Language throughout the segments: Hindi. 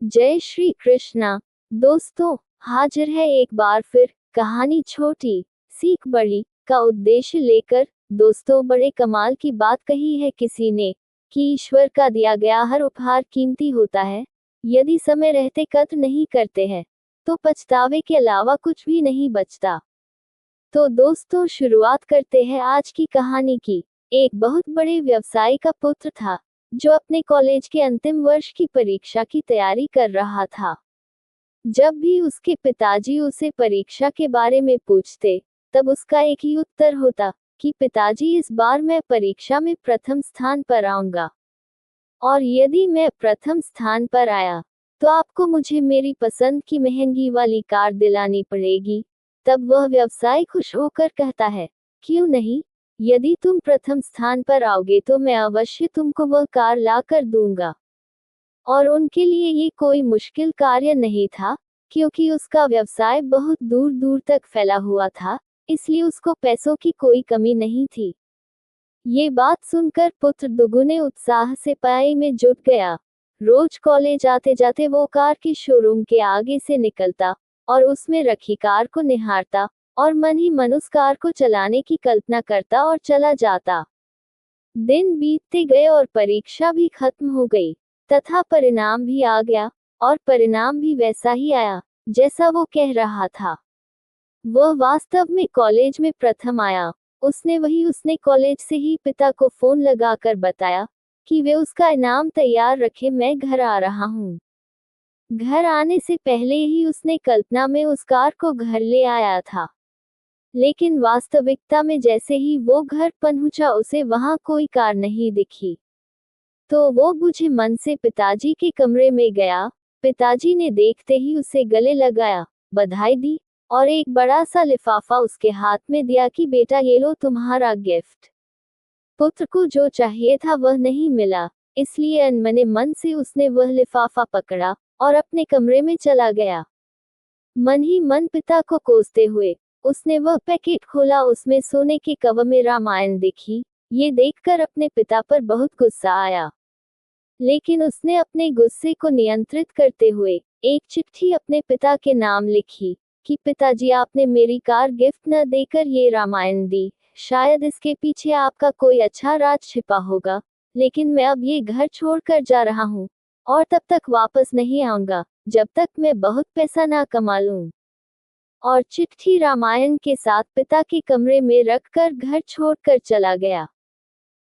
जय श्री कृष्णा। दोस्तों, हाजिर है एक बार फिर कहानी छोटी सीख बड़ी का उद्देश्य लेकर। दोस्तों, बड़े कमाल की बात कही है किसी ने कि ईश्वर का दिया गया हर उपहार कीमती होता है। यदि समय रहते कद्र नहीं करते हैं तो पछतावे के अलावा कुछ भी नहीं बचता। तो दोस्तों, शुरुआत करते हैं आज की कहानी की। एक बहुत बड़े व्यवसायी का पुत्र था जो अपने कॉलेज के अंतिम वर्ष की परीक्षा की तैयारी कर रहा था। जब भी उसके पिताजी उसे परीक्षा के बारे में पूछते, तब उसका एक ही उत्तर होता कि पिताजी, इस बार मैं परीक्षा में प्रथम स्थान पर आऊंगा, और यदि मैं प्रथम स्थान पर आया तो आपको मुझे मेरी पसंद की महंगी वाली कार दिलानी पड़ेगी। तब वह व्यवसायी खुश होकर कहता है, क्यों नहीं, यदि तुम प्रथम स्थान पर आओगे तो मैं अवश्य तुमको वह कार ला कर दूंगा। और उनके लिए ये कोई मुश्किल कार्य नहीं था, क्योंकि उसका व्यवसाय बहुत दूर दूर तक फैला हुआ था, इसलिए उसको पैसों की कोई कमी नहीं थी। ये बात सुनकर पुत्र दुगुने उत्साह से पढ़ाई में जुट गया। रोज कॉलेज आते जाते वो कार के शोरूम के आगे से निकलता और उसमें रखी कार को निहारता और मन ही मन उस कार को चलाने की कल्पना करता और चला जाता। दिन बीतते गए और परीक्षा भी खत्म हो गई तथा परिणाम भी आ गया, और परिणाम भी वैसा ही आया जैसा वो कह रहा था। वह वास्तव में कॉलेज में प्रथम आया। उसने कॉलेज से ही पिता को फोन लगाकर बताया कि वे उसका इनाम तैयार रखे, मैं घर आ रहा हूँ। घर आने से पहले ही उसने कल्पना में उस कार को घर ले आया था, लेकिन वास्तविकता में जैसे ही वो घर पहुंचा उसे वहां कोई कार नहीं दिखी। तो वो बुझे मन से पिताजी के कमरे में गया। पिताजी ने देखते ही उसे गले लगाया, बधाई दी और एक बड़ा सा लिफाफा उसके हाथ में दिया कि बेटा, ये लो तुम्हारा गिफ्ट। पुत्र को जो चाहिए था वह नहीं मिला, इसलिए अनमने मन से उसने वह लिफाफा पकड़ा और अपने कमरे में चला गया। मन ही मन पिता को कोसते हुए उसने वह पैकेट खोला। उसमें सोने के कवर में रामायण देखी। ये देखकर अपने पिता पर बहुत गुस्सा आया, लेकिन उसने अपने गुस्से को नियंत्रित करते हुए एक चिट्ठी अपने पिता के नाम लिखी कि पिताजी, आपने मेरी कार गिफ्ट न देकर ये रामायण दी। शायद इसके पीछे आपका कोई अच्छा राज छिपा होगा, लेकिन मैं अब ये घर छोड़कर जा रहा हूँ और तब तक वापस नहीं आऊंगा जब तक मैं बहुत पैसा ना कमा लूं। और चिट्ठी रामायण के साथ पिता के कमरे में रखकर घर छोड़कर चला गया।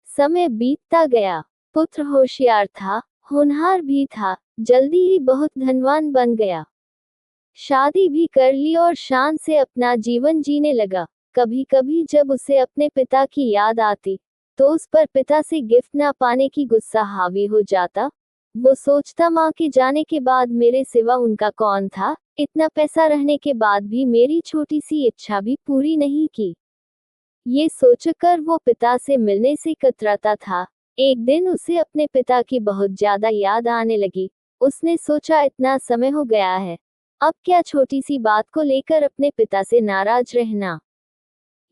समय बीतता गया। पुत्र होशियार था, होनहार भी था, जल्दी ही बहुत धनवान बन गया। शादी भी कर ली और शान से अपना जीवन जीने लगा। कभी कभी जब उसे अपने पिता की याद आती तो उस पर पिता से गिफ्ट ना पाने की गुस्सा हावी हो जाता। वो सोचता, माँ के जाने के बाद मेरे सिवा उनका कौन था, इतना पैसा रहने के बाद भी मेरी छोटी सी इच्छा भी पूरी नहीं की। ये सोचकर वो पिता से मिलने से कतराता था। एक दिन उसे अपने पिता की बहुत ज्यादा याद आने लगी। उसने सोचा, इतना समय हो गया है, अब क्या छोटी सी बात को लेकर अपने पिता से नाराज रहना।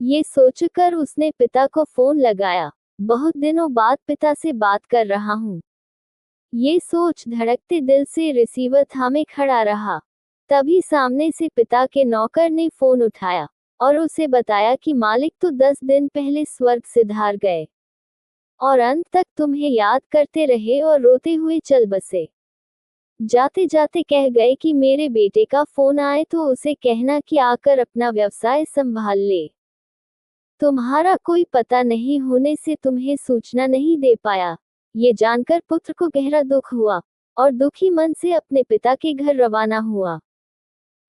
ये सोचकर उसने पिता को फोन लगाया। बहुत दिनों बाद पिता से बात कर रहा हूँ, ये सोच धड़कते दिल से रिसीवर थामे खड़ा रहा। तभी सामने से पिता के नौकर ने फोन उठाया और उसे बताया कि मालिक तो 10 दिन पहले स्वर्ग सिधार गए और अंत तक तुम्हें याद करते रहे और रोते हुए चल बसे। जाते जाते कह गए कि मेरे बेटे का फोन आए तो उसे कहना कि आकर अपना व्यवसाय संभाल ले। तुम्हारा कोई पता नहीं होने से तुम्हें सूचना नहीं दे पाया। ये जानकर पुत्र को गहरा दुख हुआ और दुखी मन से अपने पिता के घर रवाना हुआ।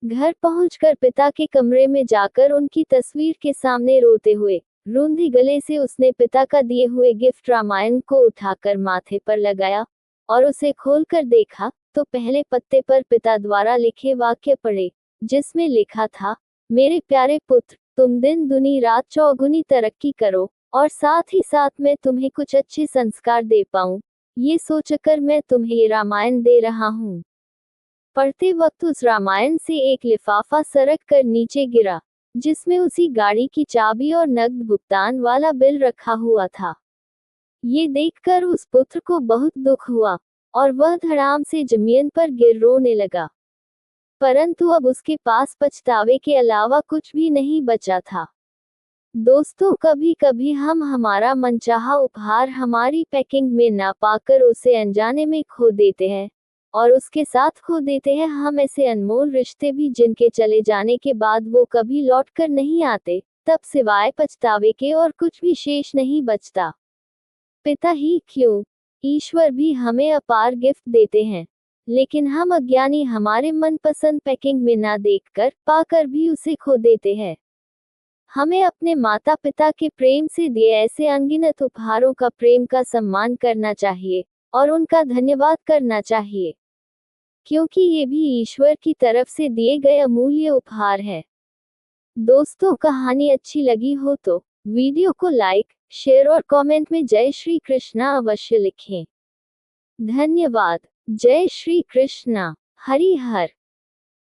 घर पहुंचकर पिता के कमरे में जाकर उनकी तस्वीर के सामने रोते हुए रूंधे गले से उसने पिता का दिए हुए गिफ्ट रामायण को उठाकर माथे पर लगाया और उसे खोलकर देखा तो पहले पत्ते पर पिता द्वारा लिखे वाक्य पढ़े, जिसमें लिखा था, मेरे प्यारे पुत्र, तुम दिन दुनी रात चौगुनी तरक्की करो और साथ ही साथ मैं तुम्हें कुछ अच्छे संस्कार दे पाऊं, ये सोचकर मैं तुम्हें ये रामायण दे रहा हूँ। पढ़ते वक्त उस रामायण से एक लिफाफा सरक कर नीचे गिरा, जिसमें उसी गाड़ी की चाबी और नकद भुगतान वाला बिल रखा हुआ था। ये देखकर उस पुत्र को बहुत दुख हुआ और वह धड़ाम से जमीन पर गिर रोने लगा। परंतु अब उसके पास पछतावे के अलावा कुछ भी नहीं बचा था। दोस्तों, कभी कभी हम हमारा मनचाहा उपहार हमारी पैकिंग में ना पाकर उसे अनजाने में खो देते हैं, और उसके साथ खो देते हैं हम ऐसे अनमोल रिश्ते भी जिनके चले जाने के बाद वो कभी लौटकर नहीं आते। तब सिवाय पछतावे के और कुछ भी शेष नहीं बचता। पिता ही क्यों, ईश्वर भी हमें अपार गिफ्ट देते हैं, लेकिन हम अज्ञानी हमारे मनपसंद पैकिंग में ना देखकर पाकर भी उसे खो देते हैं। हमें अपने माता पिता के प्रेम से दिए ऐसे अनगिनत उपहारों का प्रेम का सम्मान करना चाहिए और उनका धन्यवाद करना चाहिए, क्योंकि ये भी ईश्वर की तरफ से दिए गए अमूल्य उपहार है। दोस्तों, कहानी अच्छी लगी हो तो वीडियो को लाइक, शेयर और कमेंट में जय श्री कृष्णा अवश्य लिखें। धन्यवाद। जय श्री कृष्णा। हरि हर।